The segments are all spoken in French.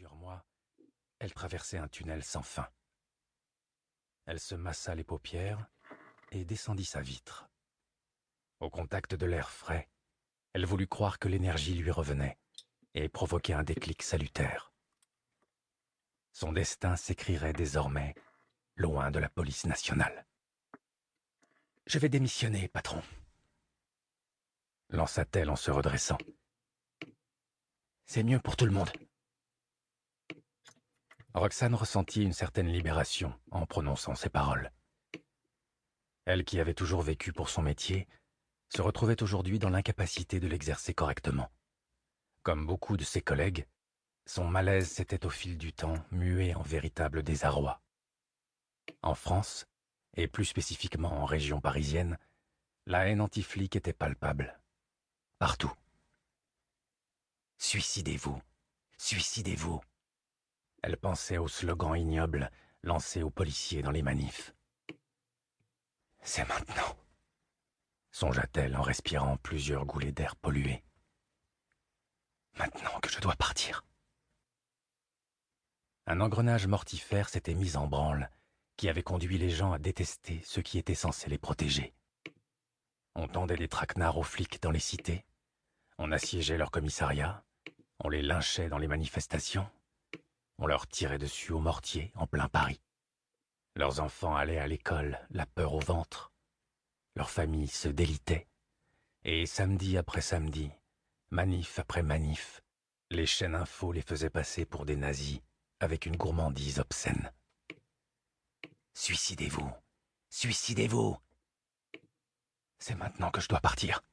plusieurs mois, elle traversait un tunnel sans fin. Elle se massa les paupières et descendit sa vitre. Au contact de l'air frais, elle voulut croire que l'énergie lui revenait et provoquer un déclic salutaire. Son destin s'écrirait désormais loin de la police nationale. « Je vais démissionner, patron », lança-t-elle en se redressant. « C'est mieux pour tout le monde. » Roxane ressentit une certaine libération en prononçant ces paroles. Elle, qui avait toujours vécu pour son métier, se retrouvait aujourd'hui dans l'incapacité de l'exercer correctement. Comme beaucoup de ses collègues, son malaise s'était au fil du temps mué en véritable désarroi. En France, et plus spécifiquement en région parisienne, la haine anti-flic était palpable. Partout. « Suicidez-vous, suicidez-vous !» Elle pensait aux slogans ignobles lancés aux policiers dans les manifs. « C'est maintenant !» songea-t-elle en respirant plusieurs goulées d'air pollué. « Maintenant que je dois partir !» Un engrenage mortifère s'était mis en branle, qui avait conduit les gens à détester ceux qui étaient censés les protéger. On tendait des traquenards aux flics dans les cités, on assiégeait leurs commissariats, on les lynchait dans les manifestations, on leur tirait dessus au mortier en plein Paris. Leurs enfants allaient à l'école, la peur au ventre. Leurs familles se délitaient. Et samedi après samedi, manif après manif, les chaînes infos les faisaient passer pour des nazis avec une gourmandise obscène. « Suicidez-vous, suicidez-vous ! C'est maintenant que je dois partir. »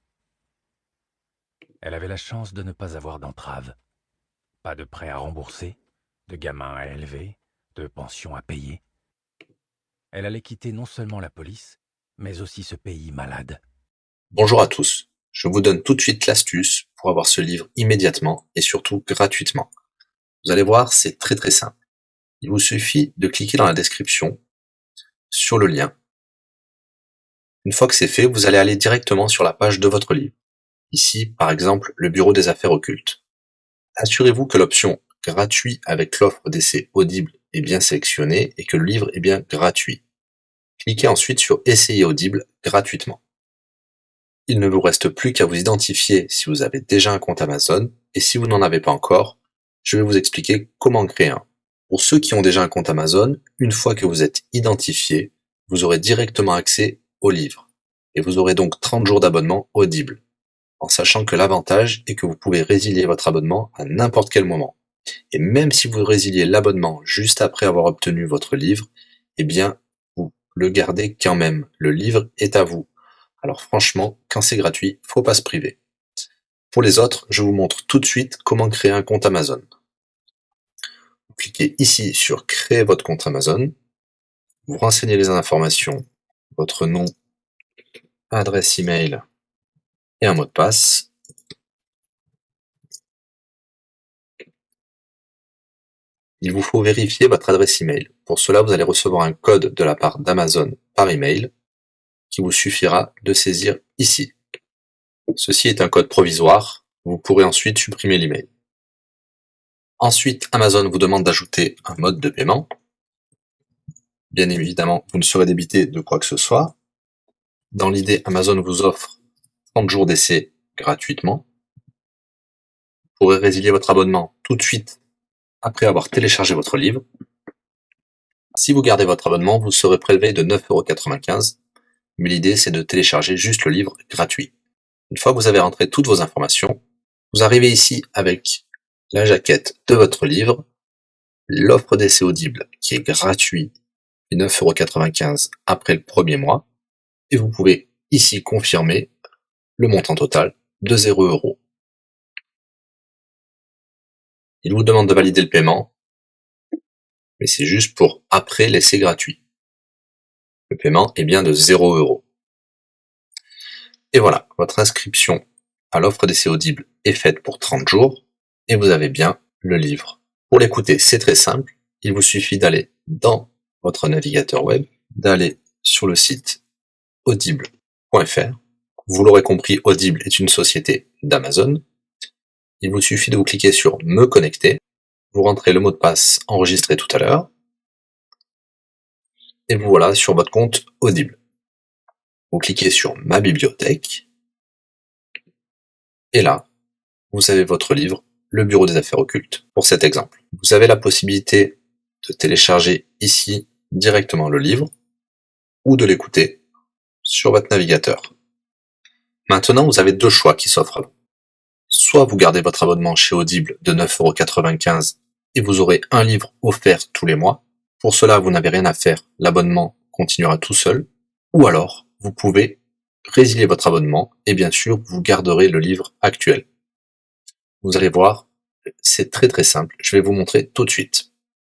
Elle avait la chance de ne pas avoir d'entrave. Pas de prêt à rembourser, de gamins à élever, de pension à payer. Elle allait quitter non seulement la police, mais aussi ce pays malade. Bonjour à tous, je vous donne tout de suite l'astuce pour avoir ce livre immédiatement et surtout gratuitement. Vous allez voir, c'est très simple. Il vous suffit de cliquer dans la description sur le lien. Une fois que c'est fait, vous allez aller directement sur la page de votre livre. Ici, par exemple, le bureau des affaires occultes. Assurez-vous que l'option gratuit avec l'offre d'essai Audible est bien sélectionnée et que le livre est bien gratuit. Cliquez ensuite sur Essayer Audible gratuitement. Il ne vous reste plus qu'à vous identifier si vous avez déjà un compte Amazon, et si vous n'en avez pas encore, je vais vous expliquer comment créer un. Pour ceux qui ont déjà un compte Amazon, une fois que vous êtes identifié, vous aurez directement accès au livre, et vous aurez donc 30 jours d'abonnement Audible, en sachant que l'avantage est que vous pouvez résilier votre abonnement à n'importe quel moment. Et même si vous résiliez l'abonnement juste après avoir obtenu votre livre, eh bien, vous le gardez quand même. Le livre est à vous. Alors franchement, quand c'est gratuit, faut pas se priver. Pour les autres, je vous montre tout de suite comment créer un compte Amazon. Vous cliquez ici sur créer votre compte Amazon. Vous renseignez les informations, votre nom, adresse email et un mot de passe. Il vous faut vérifier votre adresse email. Pour cela, vous allez recevoir un code de la part d'Amazon par email qui vous suffira de saisir ici. Ceci est un code provisoire. Vous pourrez ensuite supprimer l'email. Ensuite, Amazon vous demande d'ajouter un mode de paiement. Bien évidemment, vous ne serez débité de quoi que ce soit. Dans l'idée, Amazon vous offre 30 jours d'essai gratuitement. Vous pourrez résilier votre abonnement tout de suite après avoir téléchargé votre livre. Si vous gardez votre abonnement, vous serez prélevé de 9,95 €, mais l'idée c'est de télécharger juste le livre gratuit. Une fois que vous avez rentré toutes vos informations, vous arrivez ici avec la jaquette de votre livre, l'offre d'essai Audible qui est gratuit et 9,95 € après le premier mois, et vous pouvez ici confirmer le montant total de 0 €. Il vous demande de valider le paiement, mais c'est juste pour après l'essai gratuit. Le paiement est bien de 0 €. Et voilà, votre inscription à l'offre d'essai Audible est faite pour 30 jours, et vous avez bien le livre. Pour l'écouter, c'est très simple, il vous suffit d'aller dans votre navigateur web, d'aller sur le site audible.fr. Vous l'aurez compris, Audible est une société d'Amazon. Il vous suffit de vous cliquer sur Me connecter. vous rentrez le mot de passe enregistré tout à l'heure, et vous voilà sur votre compte Audible. Vous cliquez sur Ma bibliothèque, et là, vous avez votre livre, Le Bureau des affaires occultes, pour cet exemple. Vous avez la possibilité de télécharger ici directement le livre, ou de l'écouter sur votre navigateur. Maintenant, vous avez deux choix qui s'offrent à vous. Soit vous gardez votre abonnement chez Audible de 9,95 € et vous aurez un livre offert tous les mois. Pour cela, vous n'avez rien à faire, l'abonnement continuera tout seul. Ou alors, vous pouvez résilier votre abonnement et bien sûr, vous garderez le livre actuel. Vous allez voir, c'est très très simple, je vais vous montrer tout de suite.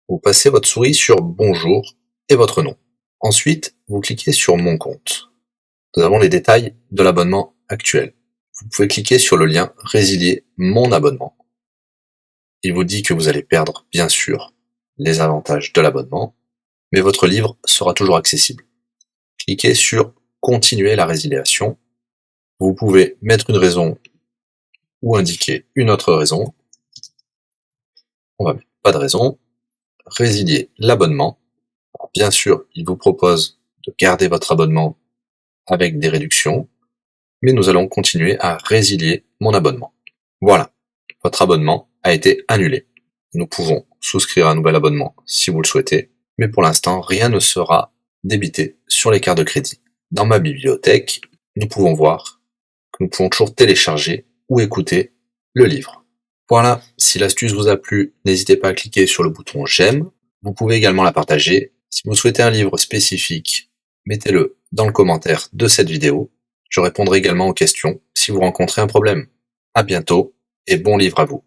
Vous passez votre souris sur Bonjour et votre nom. Ensuite, vous cliquez sur Mon compte. Nous avons les détails de l'abonnement actuel. Vous pouvez cliquer sur le lien Résilier mon abonnement. Il vous dit que vous allez perdre, bien sûr, les avantages de l'abonnement, mais votre livre sera toujours accessible. Cliquez sur Continuer la résiliation. Vous pouvez mettre une raison ou indiquer une autre raison. On va mettre pas de raison. Résilier l'abonnement. Bien sûr, il vous propose de garder votre abonnement avec des réductions, mais nous allons continuer à résilier mon abonnement. Voilà, votre abonnement a été annulé. Nous pouvons souscrire un nouvel abonnement si vous le souhaitez, mais pour l'instant, rien ne sera débité sur les cartes de crédit. Dans ma bibliothèque, nous pouvons voir que nous pouvons toujours télécharger ou écouter le livre. Voilà, si l'astuce vous a plu, n'hésitez pas à cliquer sur le bouton j'aime. Vous pouvez également la partager. Si vous souhaitez un livre spécifique, mettez-le dans le commentaire de cette vidéo. Je répondrai également aux questions si vous rencontrez un problème. À bientôt et bon livre à vous.